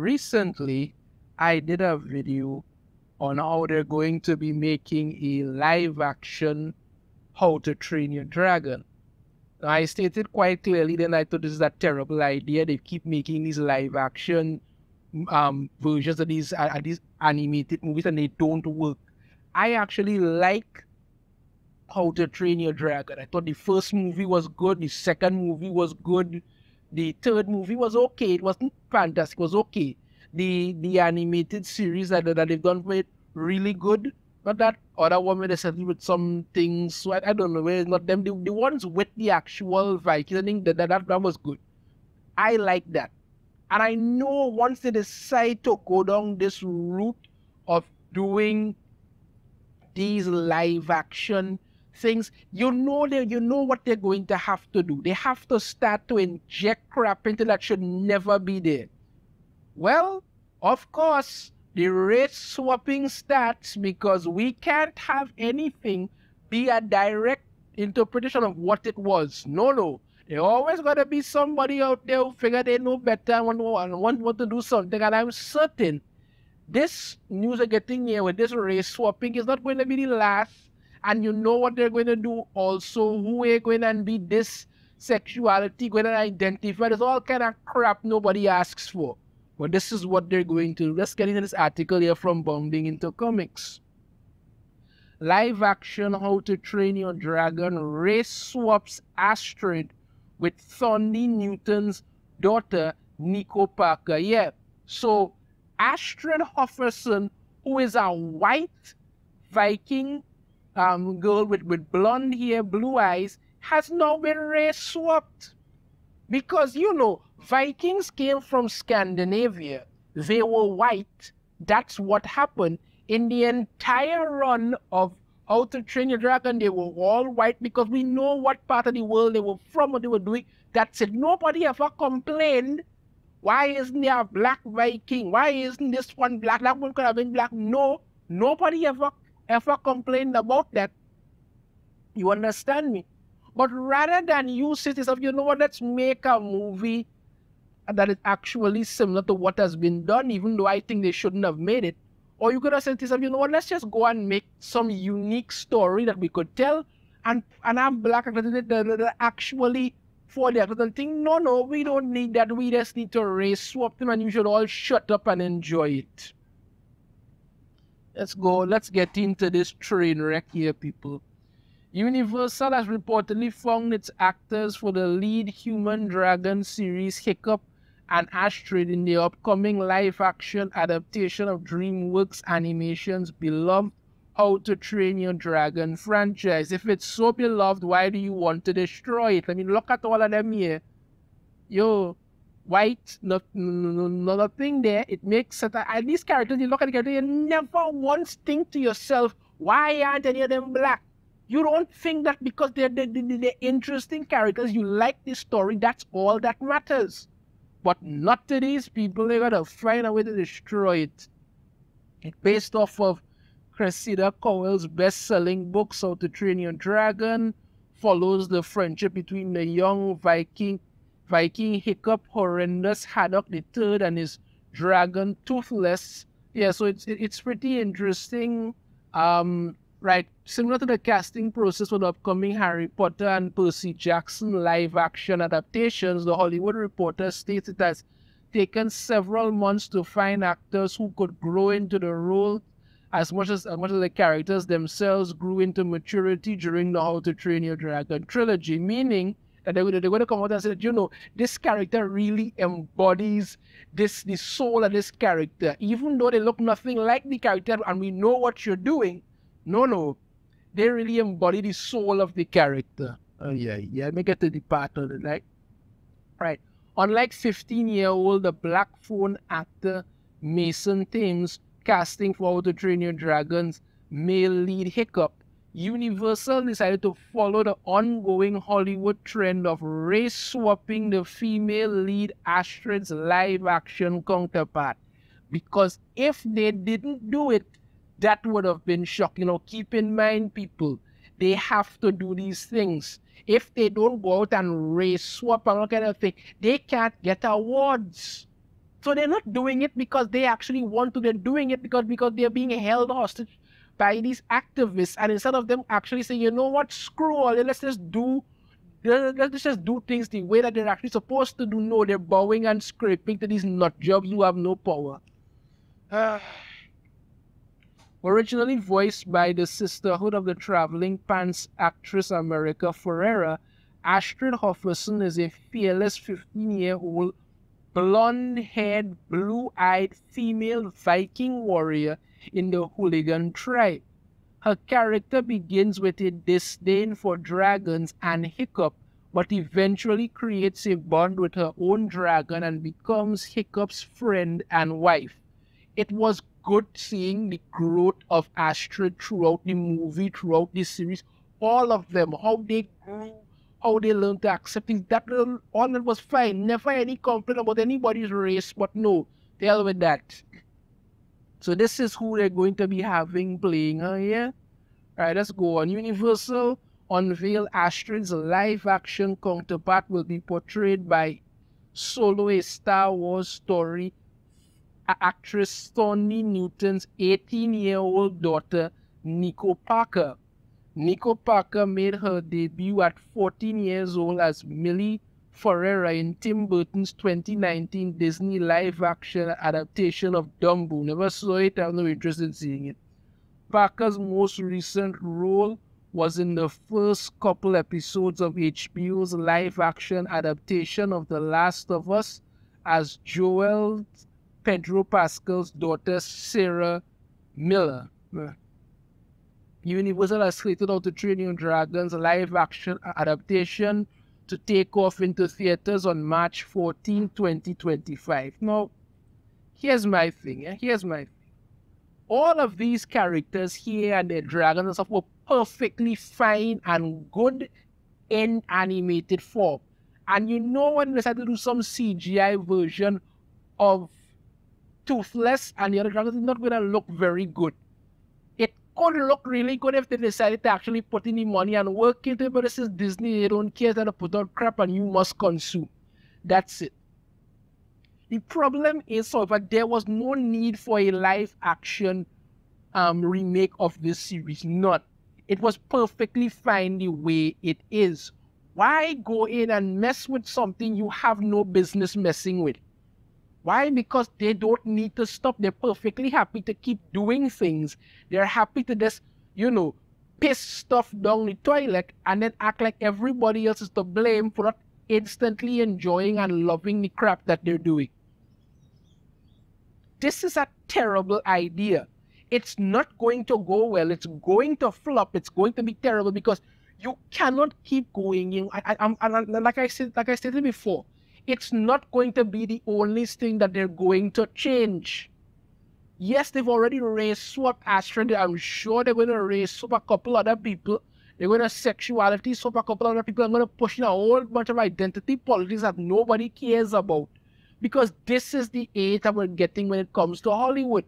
recently I did a video on how they're going to be making a live action How to Train Your Dragon. Now, I stated quite clearly then I thought this is a terrible idea. They keep making these live action versions of these animated movies and they don't work. I actually like How to Train Your Dragon. I thought the first movie was good, the second movie was good, the third movie was okay. It wasn't fantastic, it was okay. The animated series that they've done for it, really good. Not that other one where they settled with some things. So I don't know, where it's not them. The ones with the actual Vikings, I think that was good. I like that. And I know once they decide to go down this route of doing these live action things, you know what they're going to have to do. They have to start to inject crap into that should never be there. Well, of course, the race swapping starts because we can't have anything be a direct interpretation of what it was. No. There always got to be somebody out there who figure they know better and want to do something. And I'm certain this news are getting here with this race swapping is not going to be the last. And you know what they're going to do also, who are going to be this sexuality, going to identify. There's all kind of crap nobody asks for. But this is what they're going to do. Let's get into this article here from Bounding Into Comics. Live action How to Train Your Dragon race swaps Astrid with Thorny Newton's daughter, Nico Parker. Yeah, so Astrid Hofferson, who is a white Viking girl with blonde hair, blue eyes, has now been race swapped. Because, you know, Vikings came from Scandinavia. They were white. That's what happened. In the entire run of How to Train Your Dragon, they were all white because we know what part of the world they were from, what they were doing. That's it. Nobody ever complained. Why isn't there a black Viking? Why isn't this one black? That one could have been black. No, nobody ever complained about that. You understand me? But rather than you say to yourself, you know what, let's make a movie that is actually similar to what has been done, even though I think they shouldn't have made it. Or you could have said to yourself, you know what, let's just go and make some unique story that we could tell and have black actors in it that actually for the actors and think, no, we don't need that. We just need to race swap them and you should all shut up and enjoy it. Let's get into this train wreck here, people. Universal has reportedly found its actors for the lead human dragon series Hiccup and Astrid in the upcoming live-action adaptation of DreamWorks Animation's beloved How to Train Your Dragon franchise. If it's so beloved, why do you want to destroy it? I mean, look at all of them here. Yo, white, nothing there. It makes it, at these characters, you look at the character, you never once think to yourself, why aren't any of them black? You don't think that because they're interesting characters, you like this story, that's all that matters. But not to these people, they gotta find a way to destroy it. It's based off of Cressida Cowell's best-selling book, How to Train Your Dragon, follows the friendship between the young Viking Hiccup, Horrendous Haddock III, and his dragon Toothless. Yeah, so it's pretty interesting. Right, similar to the casting process for the upcoming Harry Potter and Percy Jackson live-action adaptations, The Hollywood Reporter states it has taken several months to find actors who could grow into the role as much as the characters themselves grew into maturity during the How to Train Your Dragon trilogy, meaning that they're going to come out and say that, you know, this character really embodies the soul of this character, even though they look nothing like the character and we know what you're doing. No, they really embody the soul of the character. Yeah, let me get to the part of it, right? Unlike 15-year-old the black phone actor Mason Thames casting for How to Train Your Dragon's male lead Hiccup, Universal decided to follow the ongoing Hollywood trend of race swapping the female lead Astrid's live-action counterpart. Because if they didn't do it, that would have been shocking. You know, keep in mind, people, they have to do these things. If they don't go out and race swap and all kind of thing, they can't get awards. So they're not doing it because they actually want to. They're doing it because they're being held hostage by these activists. And instead of them actually saying, you know what, screw all, let's just do things the way that they're actually supposed to do. No, they're bowing and scraping to these nut jobs who have no power. Originally voiced by the Sisterhood of the Traveling Pants actress America Ferrera, Astrid Hofferson is a fearless 15-year-old, blonde-haired, blue-eyed female Viking warrior in the hooligan tribe. Her character begins with a disdain for dragons and Hiccup, but eventually creates a bond with her own dragon and becomes Hiccup's friend and wife. It was good seeing the growth of Astrid throughout the movie, throughout this series. All of them, how they grew, how they learned to accept things. All that was fine. Never any complaint about anybody's race, but no, deal with that. So this is who they're going to be having playing her here. Alright, let's go on. Universal unveiled Astrid's live-action counterpart will be portrayed by solo a Star Wars story actress Tawny Newton's 18-year-old daughter, Nico Parker. Nico Parker made her debut at 14 years old as Millie Ferrera in Tim Burton's 2019 Disney live-action adaptation of Dumbo. Never saw it, I have no interest in seeing it. Parker's most recent role was in the first couple episodes of HBO's live-action adaptation of The Last of Us as Joel Pedro Pascal's daughter, Sarah Miller. Universal has slated out to Train Your Dragon's live-action adaptation to take off into theaters on March 14, 2025. Now, here's my thing. All of these characters here and their dragons and stuff were perfectly fine and good in animated form. And you know when they decided to do some CGI version of Toothless and the other dragons, is not going to look very good. It could look really good if they decided to actually put in the money and work into it, but this is Disney. They don't care that they put out crap and you must consume. That's it. The problem is, however, there was no need for a live-action remake of this series. None. It was perfectly fine the way it is. Why go in and mess with something you have no business messing with? Why? Because they don't need to stop. They're perfectly happy to keep doing things. They're happy to just, piss stuff down the toilet and then act like everybody else is to blame for not instantly enjoying and loving the crap that they're doing. This is a terrible idea. It's not going to go well. It's going to flop. It's going to be terrible because you cannot keep going in. Like I said before, it's not going to be the only thing that they're going to change. Yes, they've already race swap Astrid. I'm sure they're going to race swap a couple other people. They're going to sexuality swap a couple other people. I'm going to push in a whole bunch of identity politics that nobody cares about. Because this is the age that we're getting when it comes to Hollywood.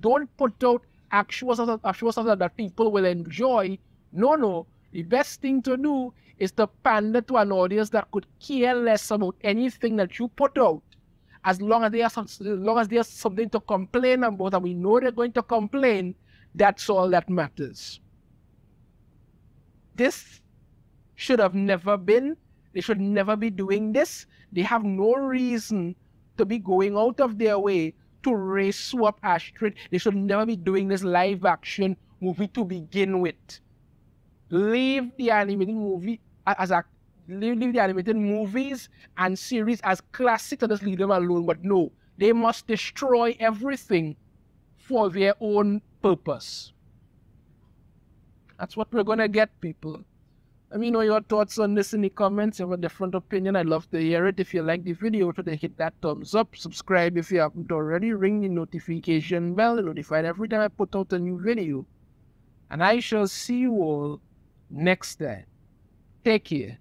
Don't put out actual stuff that people will enjoy. No. The best thing to do is to pander to an audience that could care less about anything that you put out. As long as there's something to complain about, and we know they're going to complain, that's all that matters. This should have never been. They should never be doing this. They have no reason to be going out of their way to race swap Astrid. They should never be doing this live action movie to begin with. Leave the animated movie leave the animated movies and series as classics and just leave them alone. But no, they must destroy everything for their own purpose. That's what we're gonna get, people. Let me know your thoughts on this in the comments. If you have a different opinion, I'd love to hear it. If you like the video, try to hit that thumbs up. Subscribe if you haven't already. Ring the notification bell to notified every time I put out a new video. And I shall see you all next time. Take care.